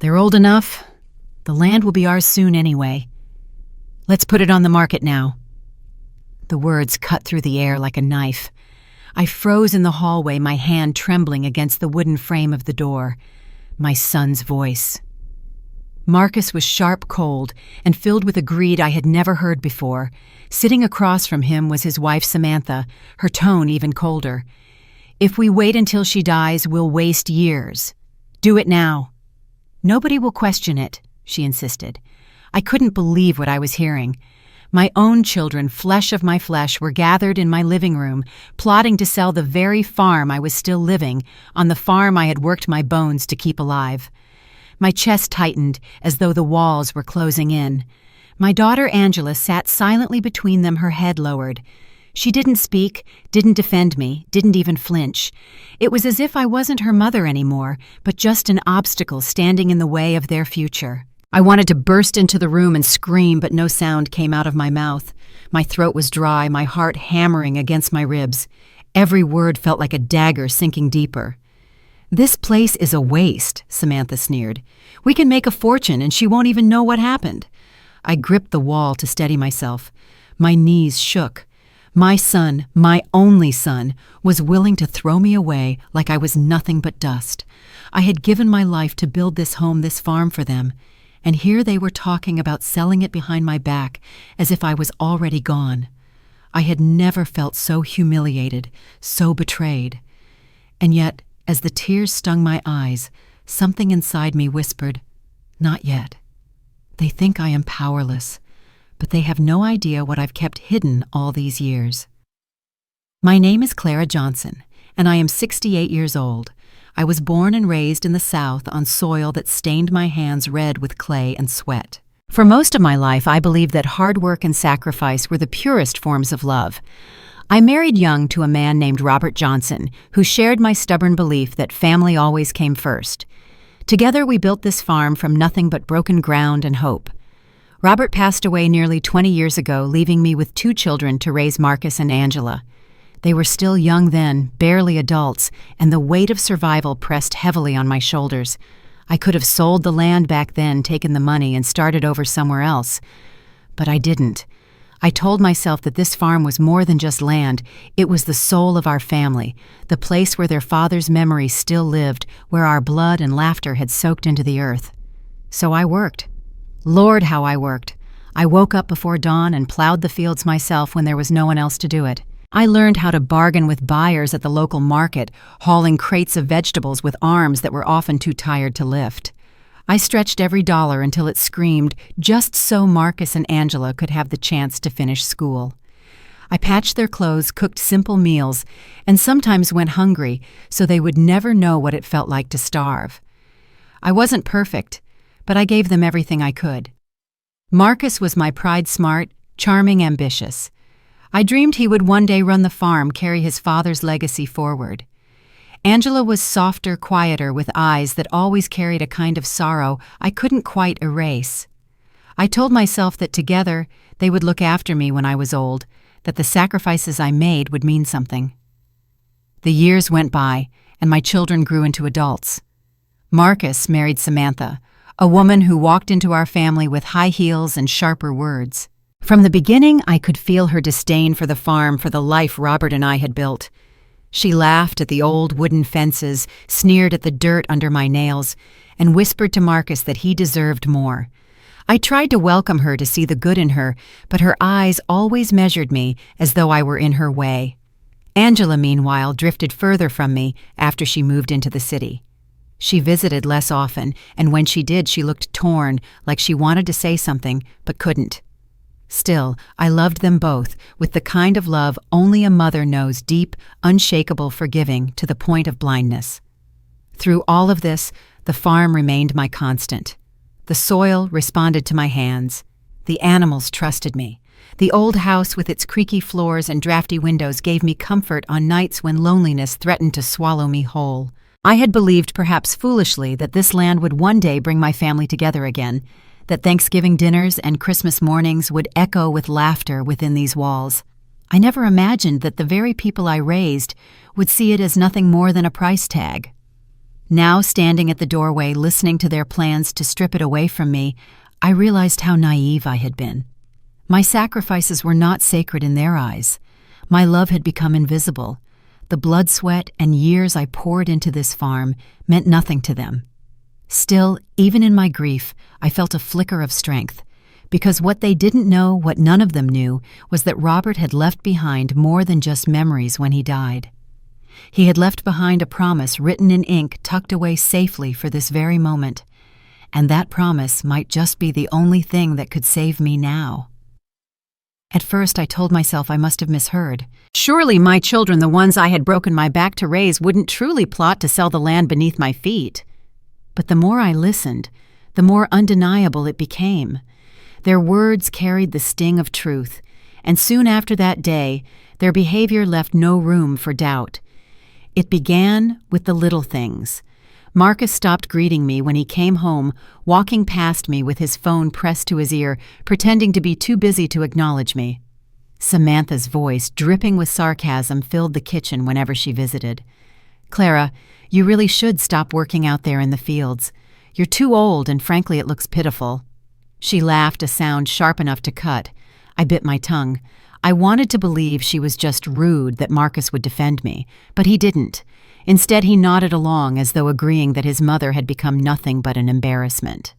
They're old enough. The land will be ours soon anyway. Let's put it on the market now." The words cut through the air like a knife. I froze in the hallway, my hand trembling against the wooden frame of the door. My son's voice. Marcus was sharp-cold and filled with a greed I had never heard before. Sitting across from him was his wife Samantha, her tone even colder. "If we wait until she dies, we'll waste years. Do it now." "Nobody will question it," she insisted. I couldn't believe what I was hearing. My own children, flesh of my flesh, were gathered in my living room, plotting to sell the very farm I was still living on, the farm I had worked my bones to keep alive. My chest tightened as though the walls were closing in. My daughter Angela sat silently between them, her head lowered. She didn't speak, didn't defend me, didn't even flinch. It was as if I wasn't her mother anymore, but just an obstacle standing in the way of their future. I wanted to burst into the room and scream, but no sound came out of my mouth. My throat was dry, my heart hammering against my ribs. Every word felt like a dagger sinking deeper. "This place is a waste," Samantha sneered. "We can make a fortune and she won't even know what happened." I gripped the wall to steady myself. My knees shook. My son, my only son, was willing to throw me away like I was nothing but dust. I had given my life to build this home, this farm for them. And here they were talking about selling it behind my back as if I was already gone. I had never felt so humiliated, so betrayed. And yet, as the tears stung my eyes, something inside me whispered, "Not yet." They think I am powerless, but they have no idea what I've kept hidden all these years. My name is Clara Johnson, and I am 68 years old. I was born and raised in the South on soil that stained my hands red with clay and sweat. For most of my life, I believed that hard work and sacrifice were the purest forms of love. I married young to a man named Robert Johnson, who shared my stubborn belief that family always came first. Together, we built this farm from nothing but broken ground and hope. Robert passed away nearly 20 years ago, leaving me with 2 children to raise Marcus and Angela. They were still young then, barely adults, and the weight of survival pressed heavily on my shoulders. I could have sold the land back then, taken the money, and started over somewhere else. But I didn't. I told myself that this farm was more than just land. It was the soul of our family, the place where their father's memories still lived, where our blood and laughter had soaked into the earth. So I worked. Lord, how I worked. I woke up before dawn and plowed the fields myself when there was no one else to do it. I learned how to bargain with buyers at the local market, hauling crates of vegetables with arms that were often too tired to lift. I stretched every dollar until it screamed, just so Marcus and Angela could have the chance to finish school. I patched their clothes, cooked simple meals, and sometimes went hungry so they would never know what it felt like to starve. I wasn't perfect, but I gave them everything I could. Marcus was my pride, smart, charming, ambitious. I dreamed he would one day run the farm, carry his father's legacy forward. Angela was softer, quieter, with eyes that always carried a kind of sorrow I couldn't quite erase. I told myself that together they would look after me when I was old, that the sacrifices I made would mean something. The years went by, and my children grew into adults. Marcus married Samantha, a woman who walked into our family with high heels and sharper words. From the beginning, I could feel her disdain for the farm, for the life Robert and I had built. She laughed at the old wooden fences, sneered at the dirt under my nails, and whispered to Marcus that he deserved more. I tried to welcome her, to see the good in her, but her eyes always measured me as though I were in her way. Angela, meanwhile, drifted further from me after she moved into the city. She visited less often, and when she did, she looked torn, like she wanted to say something, but couldn't. Still, I loved them both, with the kind of love only a mother knows, deep, unshakable, forgiving, to the point of blindness. Through all of this, the farm remained my constant. The soil responded to my hands. The animals trusted me. The old house with its creaky floors and drafty windows gave me comfort on nights when loneliness threatened to swallow me whole. I had believed, perhaps foolishly, that this land would one day bring my family together again, that Thanksgiving dinners and Christmas mornings would echo with laughter within these walls. I never imagined that the very people I raised would see it as nothing more than a price tag. Now, standing at the doorway, listening to their plans to strip it away from me, I realized how naive I had been. My sacrifices were not sacred in their eyes. My love had become invisible. The blood, sweat, and years I poured into this farm meant nothing to them. Still, even in my grief, I felt a flicker of strength, because what they didn't know, what none of them knew, was that Robert had left behind more than just memories when he died. He had left behind a promise written in ink tucked away safely for this very moment, and that promise might just be the only thing that could save me now. At first, I told myself I must have misheard. Surely my children, the ones I had broken my back to raise, wouldn't truly plot to sell the land beneath my feet. But the more I listened, the more undeniable it became. Their words carried the sting of truth, and soon after that day, their behavior left no room for doubt. It began with the little things. Marcus stopped greeting me when he came home, walking past me with his phone pressed to his ear, pretending to be too busy to acknowledge me. Samantha's voice, dripping with sarcasm, filled the kitchen whenever she visited. "Clara, you really should stop working out there in the fields. You're too old, and frankly it looks pitiful." She laughed, a sound sharp enough to cut. I bit my tongue. I wanted to believe she was just rude, that Marcus would defend me, but he didn't. Instead, he nodded along as though agreeing that his mother had become nothing but an embarrassment.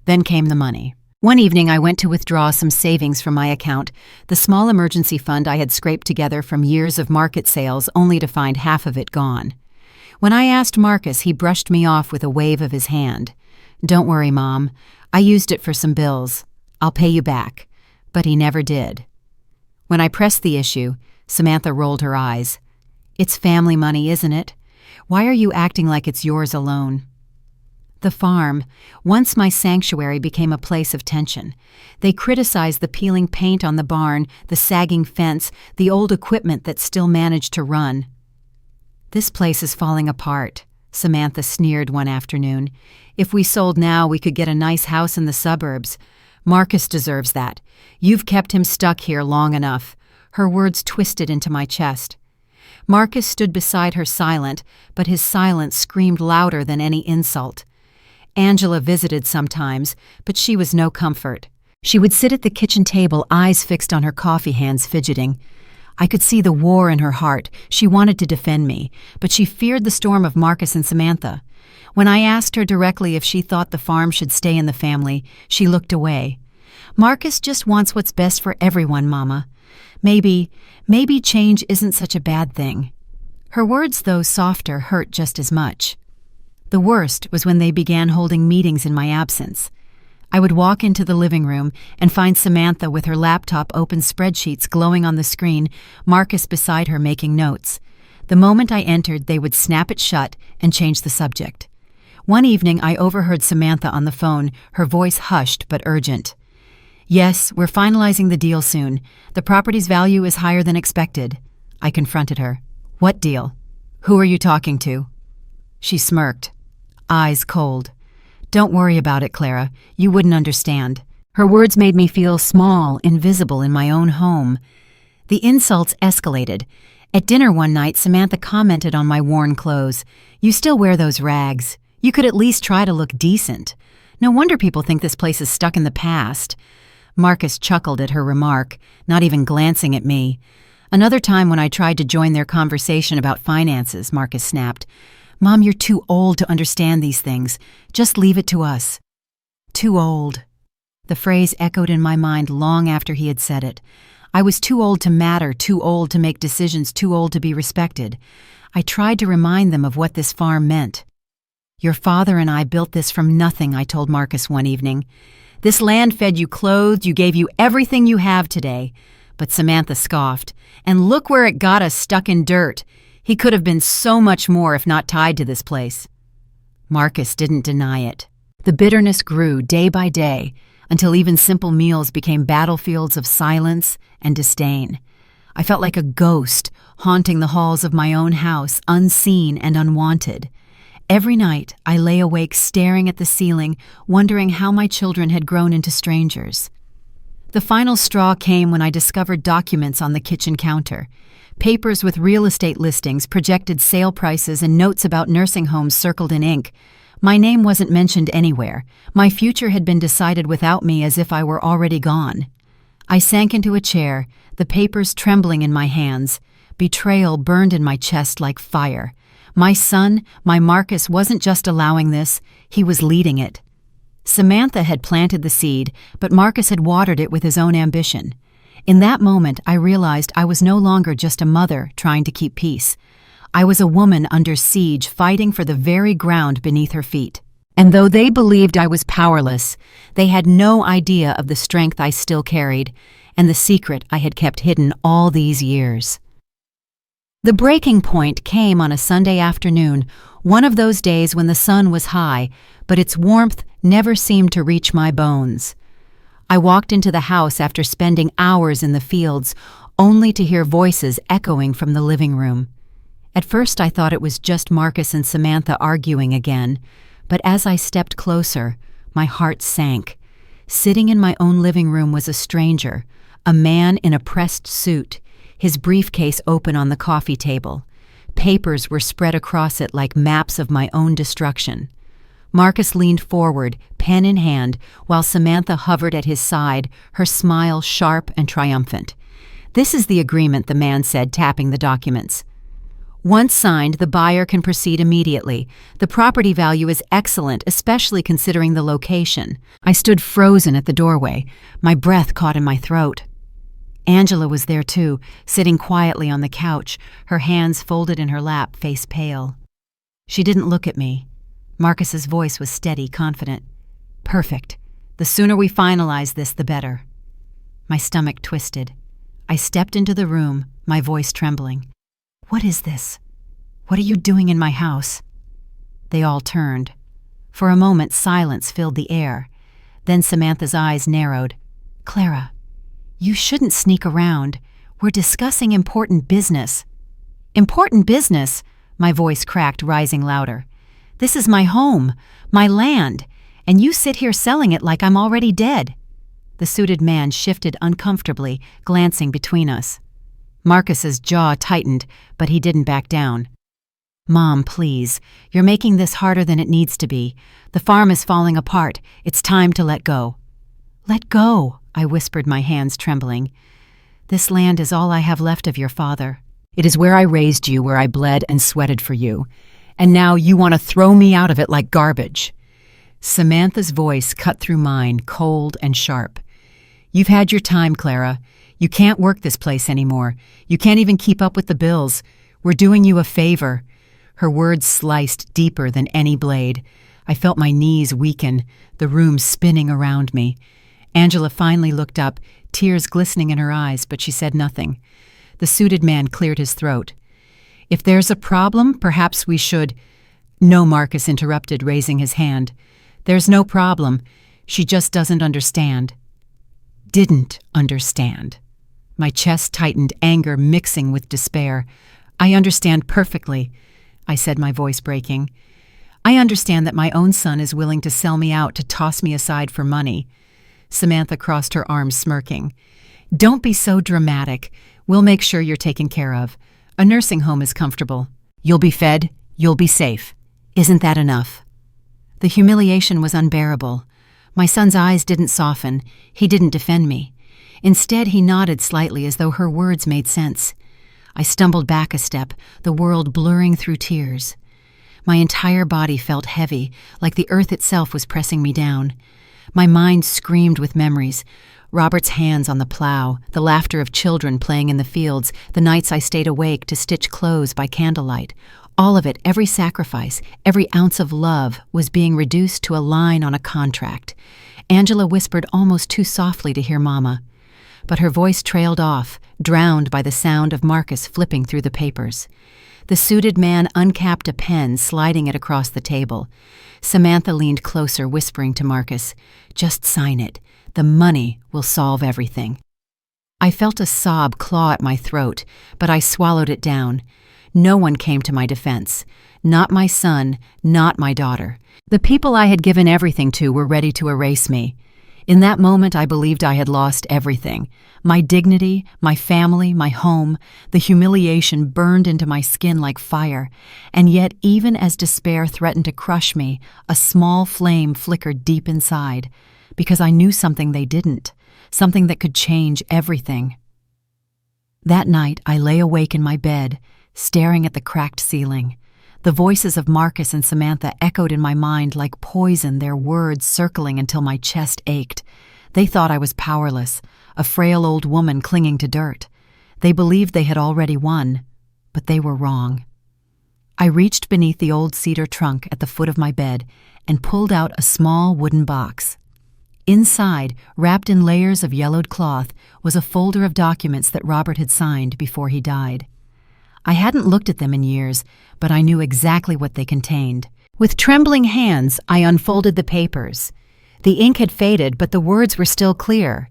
Then came the money. One evening I went to withdraw some savings from my account, the small emergency fund I had scraped together from years of market sales, only to find half of it gone. When I asked Marcus, he brushed me off with a wave of his hand. "Don't worry, Mom. I used it for some bills. I'll pay you back." But he never did. When I pressed the issue, Samantha rolled her eyes. "It's family money, isn't it? Why are you acting like it's yours alone?" The farm, once my sanctuary, became a place of tension. They criticized the peeling paint on the barn, the sagging fence, the old equipment that still managed to run. "This place is falling apart," Samantha sneered one afternoon. "If we sold now, we could get a nice house in the suburbs. Marcus deserves that. You've kept him stuck here long enough." Her words twisted into my chest. Marcus stood beside her silent, but his silence screamed louder than any insult. Angela visited sometimes, but she was no comfort. She would sit at the kitchen table, eyes fixed on her coffee hands, fidgeting. I could see the war in her heart. She wanted to defend me, but she feared the storm of Marcus and Samantha. When I asked her directly if she thought the farm should stay in the family, she looked away. "Marcus just wants what's best for everyone, Mama. Maybe change isn't such a bad thing." Her words, though softer, hurt just as much. The worst was when they began holding meetings in my absence. I would walk into the living room and find Samantha with her laptop open, spreadsheets glowing on the screen, Marcus beside her making notes. The moment I entered, they would snap it shut and change the subject. One evening, I overheard Samantha on the phone, her voice hushed but urgent. "Yes, we're finalizing the deal soon. The property's value is higher than expected." I confronted her. "What deal? Who are you talking to?" She smirked, eyes cold. "Don't worry about it, Clara. You wouldn't understand." Her words made me feel small, invisible in my own home. The insults escalated. At dinner one night, Samantha commented on my worn clothes. "You still wear those rags. You could at least try to look decent. No wonder people think this place is stuck in the past." Marcus chuckled at her remark, not even glancing at me. Another time when I tried to join their conversation about finances, Marcus snapped, "Mom, you're too old to understand these things. Just leave it to us." Too old. The phrase echoed in my mind long after he had said it. I was too old to matter, too old to make decisions, too old to be respected. I tried to remind them of what this farm meant. "Your father and I built this from nothing," I told Marcus one evening. "This land fed you, clothed you, gave you everything you have today." But Samantha scoffed. "And look where it got us, stuck in dirt. He could have been so much more if not tied to this place." Marcus didn't deny it. The bitterness grew day by day until even simple meals became battlefields of silence and disdain. I felt like a ghost haunting the halls of my own house, unseen and unwanted. Every night, I lay awake staring at the ceiling, wondering how my children had grown into strangers. The final straw came when I discovered documents on the kitchen counter, Papers with real estate listings, projected sale prices, and notes about nursing homes circled in ink. My name wasn't mentioned anywhere. My future had been decided without me, as if I were already gone. I sank into a chair, the papers trembling in my hands. Betrayal burned in my chest like fire. My son, my Marcus, wasn't just allowing this, he was leading it. Samantha had planted the seed, but Marcus had watered it with his own ambition. In that moment, I realized I was no longer just a mother trying to keep peace. I was a woman under siege, fighting for the very ground beneath her feet. And though they believed I was powerless, they had no idea of the strength I still carried and the secret I had kept hidden all these years. The breaking point came on a Sunday afternoon, one of those days when the sun was high, but its warmth never seemed to reach my bones. I walked into the house after spending hours in the fields, only to hear voices echoing from the living room. At first I thought it was just Marcus and Samantha arguing again, but as I stepped closer, my heart sank. Sitting in my own living room was a stranger, a man in a pressed suit, his briefcase open on the coffee table. Papers were spread across it like maps of my own destruction. Marcus leaned forward, pen in hand, while Samantha hovered at his side, her smile sharp and triumphant. "This is the agreement," the man said, tapping the documents. "Once signed, the buyer can proceed immediately. The property value is excellent, especially considering the location." I stood frozen at the doorway, my breath caught in my throat. Angela was there too, sitting quietly on the couch, her hands folded in her lap, face pale. She didn't look at me. Marcus's voice was steady, confident. "Perfect. The sooner we finalize this, the better." My stomach twisted. I stepped into the room, my voice trembling. "What is this? What are you doing in my house?" They all turned. For a moment, silence filled the air. Then Samantha's eyes narrowed. "Clara, you shouldn't sneak around. We're discussing important business." "Important business?" My voice cracked, rising louder. "This is my home, my land, and you sit here selling it like I'm already dead." The suited man shifted uncomfortably, glancing between us. Marcus's jaw tightened, but he didn't back down. "Mom, please, you're making this harder than it needs to be. The farm is falling apart. It's time to let go." "Let go," I whispered, my hands trembling. "This land is all I have left of your father. It is where I raised you, where I bled and sweated for you. And now you want to throw me out of it like garbage." Samantha's voice cut through mine, cold and sharp. "You've had your time, Clara. You can't work this place anymore. You can't even keep up with the bills. We're doing you a favor." Her words sliced deeper than any blade. I felt my knees weaken, the room spinning around me. Angela finally looked up, tears glistening in her eyes, but she said nothing. The suited man cleared his throat. "If there's a problem, perhaps we should—" "No," Marcus interrupted, raising his hand. "There's no problem. She just doesn't understand." Didn't understand. My chest tightened, anger mixing with despair. "I understand perfectly," I said, my voice breaking. "I understand that my own son is willing to sell me out, to toss me aside for money." Samantha crossed her arms, smirking. "Don't be so dramatic. We'll make sure you're taken care of. A nursing home is comfortable. You'll be fed. You'll be safe. Isn't that enough?" The humiliation was unbearable. My son's eyes didn't soften. He didn't defend me. Instead, he nodded slightly as though her words made sense. I stumbled back a step, the world blurring through tears. My entire body felt heavy, like the earth itself was pressing me down. My mind screamed with memories. Robert's hands on the plow, the laughter of children playing in the fields, the nights I stayed awake to stitch clothes by candlelight. All of it, every sacrifice, every ounce of love, was being reduced to a line on a contract. Angela whispered almost too softly to hear Mama. But her voice trailed off, drowned by the sound of Marcus flipping through the papers. The suited man uncapped a pen, sliding it across the table. Samantha leaned closer, whispering to Marcus, "Just sign it. The money will solve everything." I felt a sob claw at my throat, but I swallowed it down. No one came to my defense. Not my son, not my daughter. The people I had given everything to were ready to erase me. In that moment, I believed I had lost everything. My dignity, my family, my home, the humiliation burned into my skin like fire. And yet, even as despair threatened to crush me, a small flame flickered deep inside, because I knew something they didn't, something that could change everything. That night, I lay awake in my bed, staring at the cracked ceiling. The voices of Marcus and Samantha echoed in my mind like poison, their words circling until my chest ached. They thought I was powerless, a frail old woman clinging to dirt. They believed they had already won, but they were wrong. I reached beneath the old cedar trunk at the foot of my bed and pulled out a small wooden box. Inside, wrapped in layers of yellowed cloth, was a folder of documents that Robert had signed before he died. I hadn't looked at them in years, but I knew exactly what they contained. With trembling hands, I unfolded the papers. The ink had faded, but the words were still clear.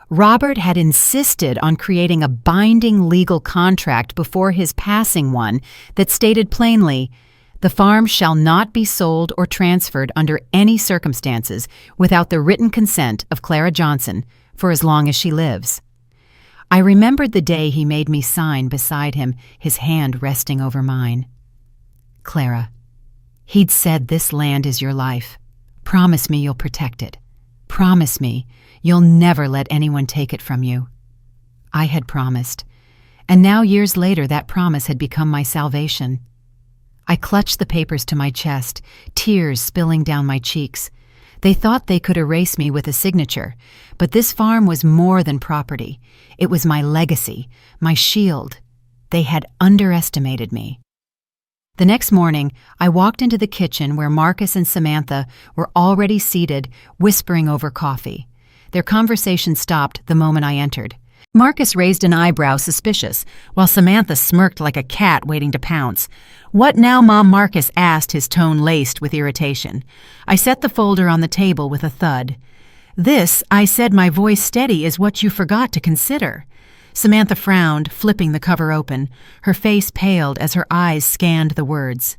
Robert had insisted on creating a binding legal contract before his passing one that stated plainly, "The farm shall not be sold or transferred under any circumstances without the written consent of Clara Johnson for as long as she lives." I remembered the day he made me sign beside him, his hand resting over mine. "Clara," he'd said, "this land is your life. Promise me you'll protect it. Promise me you'll never let anyone take it from you." I had promised, and now years later that promise had become my salvation. I clutched the papers to my chest, tears spilling down my cheeks. They thought they could erase me with a signature, but this farm was more than property. It was my legacy, my shield. They had underestimated me. The next morning, I walked into the kitchen where Marcus and Samantha were already seated, whispering over coffee. Their conversation stopped the moment I entered. Marcus raised an eyebrow, suspicious, while Samantha smirked like a cat waiting to pounce. "What now, Mom?" Marcus asked, his tone laced with irritation. I set the folder on the table with a thud. "This," I said, my voice steady, "is what you forgot to consider." Samantha frowned, flipping the cover open. Her face paled as her eyes scanned the words.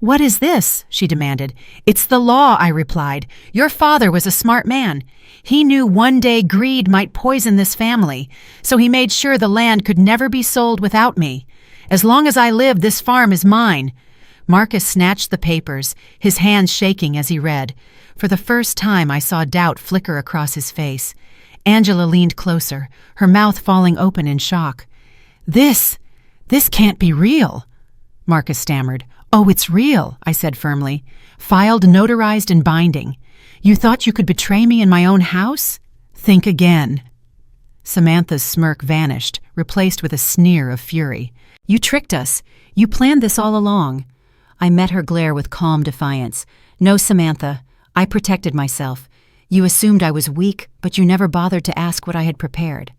"What is this?" she demanded. "It's the law," I replied. "Your father was a smart man. He knew one day greed might poison this family, so he made sure the land could never be sold without me. As long as I live, this farm is mine." Marcus snatched the papers, his hands shaking as he read. For the first time, I saw doubt flicker across his face. Angela leaned closer, her mouth falling open in shock. This can't be real," Marcus stammered. "Oh, it's real," I said firmly. "Filed, notarized, and binding. You thought you could betray me in my own house? Think again." Samantha's smirk vanished, replaced with a sneer of fury. "You tricked us. You planned this all along." I met her glare with calm defiance. "No, Samantha, I protected myself. You assumed I was weak, but you never bothered to ask what I had prepared."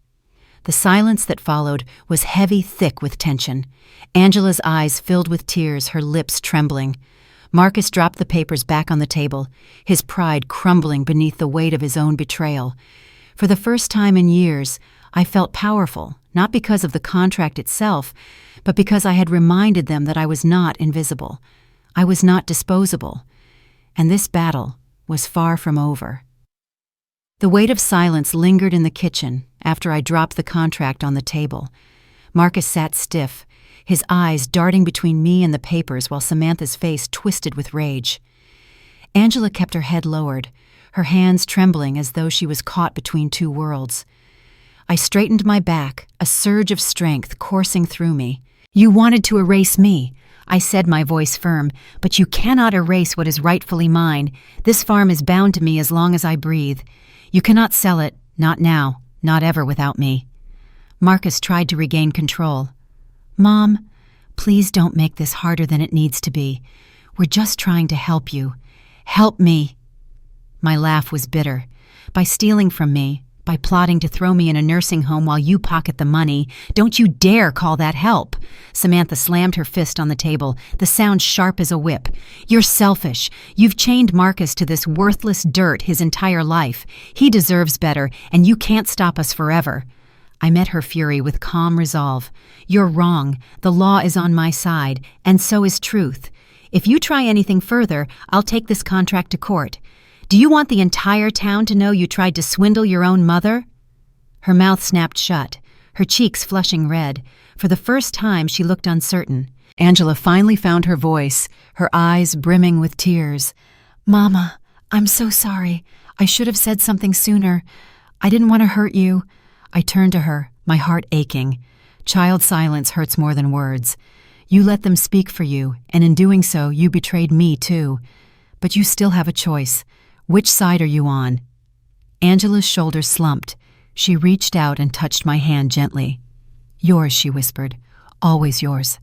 The silence that followed was heavy, thick with tension. Angela's eyes filled with tears, her lips trembling. Marcus dropped the papers back on the table, his pride crumbling beneath the weight of his own betrayal. For the first time in years, I felt powerful, not because of the contract itself, but because I had reminded them that I was not invisible. I was not disposable. And this battle was far from over. The weight of silence lingered in the kitchen after I dropped the contract on the table. Marcus sat stiff, his eyes darting between me and the papers while Samantha's face twisted with rage. Angela kept her head lowered, her hands trembling as though she was caught between two worlds. I straightened my back, a surge of strength coursing through me. "You wanted to erase me," I said, my voice firm, "but you cannot erase what is rightfully mine. This farm is bound to me as long as I breathe. You cannot sell it, not now, not ever without me." Marcus tried to regain control. "Mom, please don't make this harder than it needs to be. We're just trying to help you. Help me." My laugh was bitter. "By stealing from me, by plotting to throw me in a nursing home while you pocket the money, don't you dare call that help." Samantha slammed her fist on the table, the sound sharp as a whip. "You're selfish. You've chained Marcus to this worthless dirt his entire life. He deserves better, and you can't stop us forever." I met her fury with calm resolve. "You're wrong. The law is on my side, and so is truth. If you try anything further, I'll take this contract to court. Do you want the entire town to know you tried to swindle your own mother?" Her mouth snapped shut, her cheeks flushing red. For the first time, she looked uncertain. Angela finally found her voice, her eyes brimming with tears. "Mama, I'm so sorry. I should have said something sooner. I didn't want to hurt you." I turned to her, my heart aching. Child silence hurts more than words. You let them speak for you, and in doing so, you betrayed me too. But you still have a choice. Which side are you on? Angela's shoulders slumped. She reached out and touched my hand gently. "Yours," she whispered. "Always yours."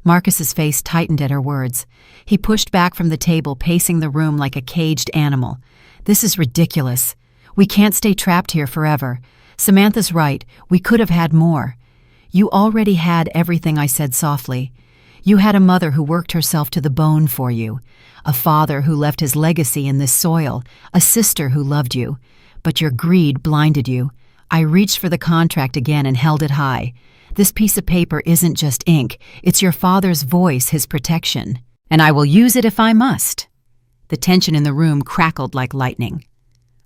Marcus's face tightened at her words. He pushed back from the table, pacing the room like a caged animal. "This is ridiculous. We can't stay trapped here forever. Samantha's right. We could have had more." "You already had everything," I said softly. "You had a mother who worked herself to the bone for you, a father who left his legacy in this soil, a sister who loved you. But your greed blinded you." I reached for the contract again and held it high. "This piece of paper isn't just ink. It's your father's voice, his protection. And I will use it if I must." The tension in the room crackled like lightning.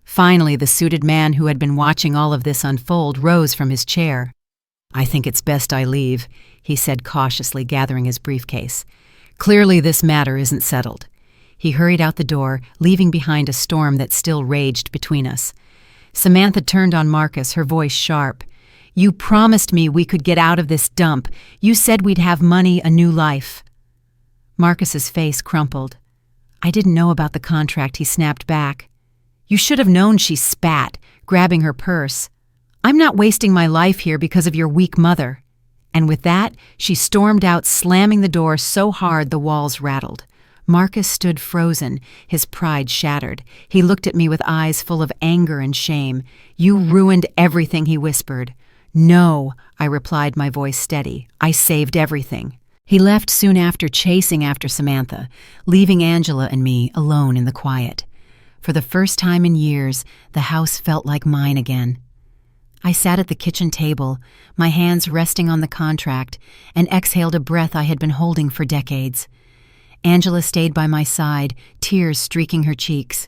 Finally, the suited man who had been watching all of this unfold rose from his chair. "I think it's best I leave," he said cautiously, gathering his briefcase. "Clearly this matter isn't settled." He hurried out the door, leaving behind a storm that still raged between us. Samantha turned on Marcus, her voice sharp. "You promised me we could get out of this dump. You said we'd have money, a new life." Marcus's face crumpled. "I didn't know about the contract," he snapped back. "You should have known," she spat, grabbing her purse. "I'm not wasting my life here because of your weak mother." And with that, she stormed out, slamming the door so hard the walls rattled. Marcus stood frozen, his pride shattered. He looked at me with eyes full of anger and shame. "You ruined everything," he whispered. "No," I replied, my voice steady. "I saved everything." He left soon after, chasing after Samantha, leaving Angela and me alone in the quiet. For the first time in years, the house felt like mine again. I sat at the kitchen table, my hands resting on the contract, and exhaled a breath I had been holding for decades. Angela stayed by my side, tears streaking her cheeks.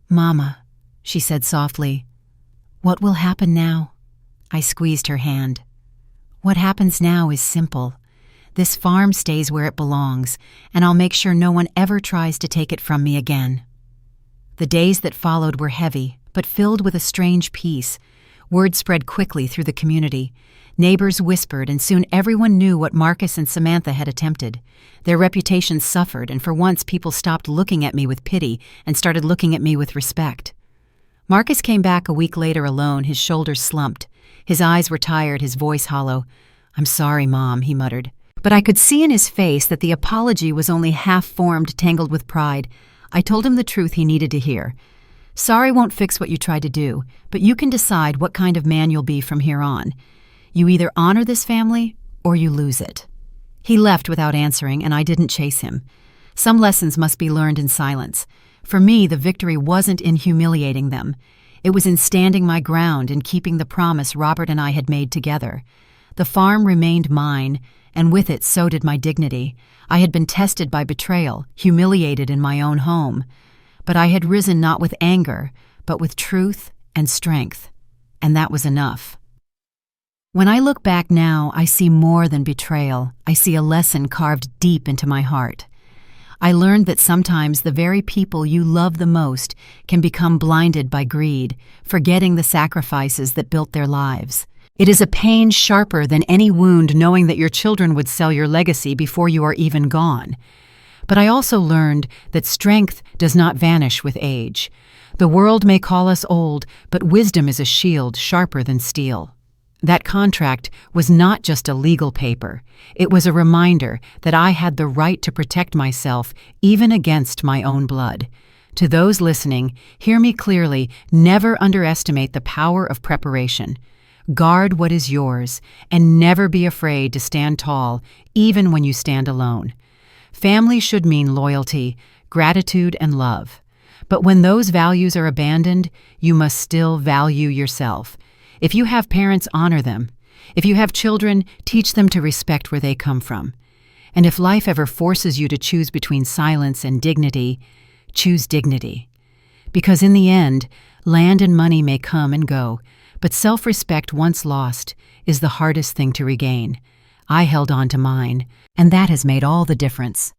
"Mama," she said softly, "what will happen now?" I squeezed her hand. "What happens now is simple. This farm stays where it belongs, and I'll make sure no one ever tries to take it from me again." The days that followed were heavy, but filled with a strange peace. Word spread quickly through the community. Neighbors whispered, and soon everyone knew what Marcus and Samantha had attempted. Their reputations suffered, and for once people stopped looking at me with pity and started looking at me with respect. Marcus came back a week later alone, his shoulders slumped. His eyes were tired, his voice hollow. "I'm sorry, Mom," he muttered. But I could see in his face that the apology was only half-formed, tangled with pride. I told him the truth he needed to hear. "Sorry won't fix what you tried to do, but you can decide what kind of man you'll be from here on. You either honor this family, or you lose it." He left without answering, and I didn't chase him. Some lessons must be learned in silence. For me, the victory wasn't in humiliating them. It was in standing my ground and keeping the promise Robert and I had made together. The farm remained mine, and with it so did my dignity. I had been tested by betrayal, humiliated in my own home. But I had risen not with anger, but with truth and strength. And that was enough. When I look back now, I see more than betrayal. I see a lesson carved deep into my heart. I learned that sometimes the very people you love the most can become blinded by greed, forgetting the sacrifices that built their lives. It is a pain sharper than any wound knowing that your children would sell your legacy before you are even gone. But I also learned that strength does not vanish with age. The world may call us old, but wisdom is a shield sharper than steel. That contract was not just a legal paper. It was a reminder that I had the right to protect myself even against my own blood. To those listening, hear me clearly, never underestimate the power of preparation. Guard what is yours, and never be afraid to stand tall, even when you stand alone. Family should mean loyalty, gratitude, and love. But when those values are abandoned, you must still value yourself. If you have parents, honor them. If you have children, teach them to respect where they come from. And if life ever forces you to choose between silence and dignity, choose dignity. Because in the end, land and money may come and go, but self-respect once lost is the hardest thing to regain. I held on to mine, and that has made all the difference.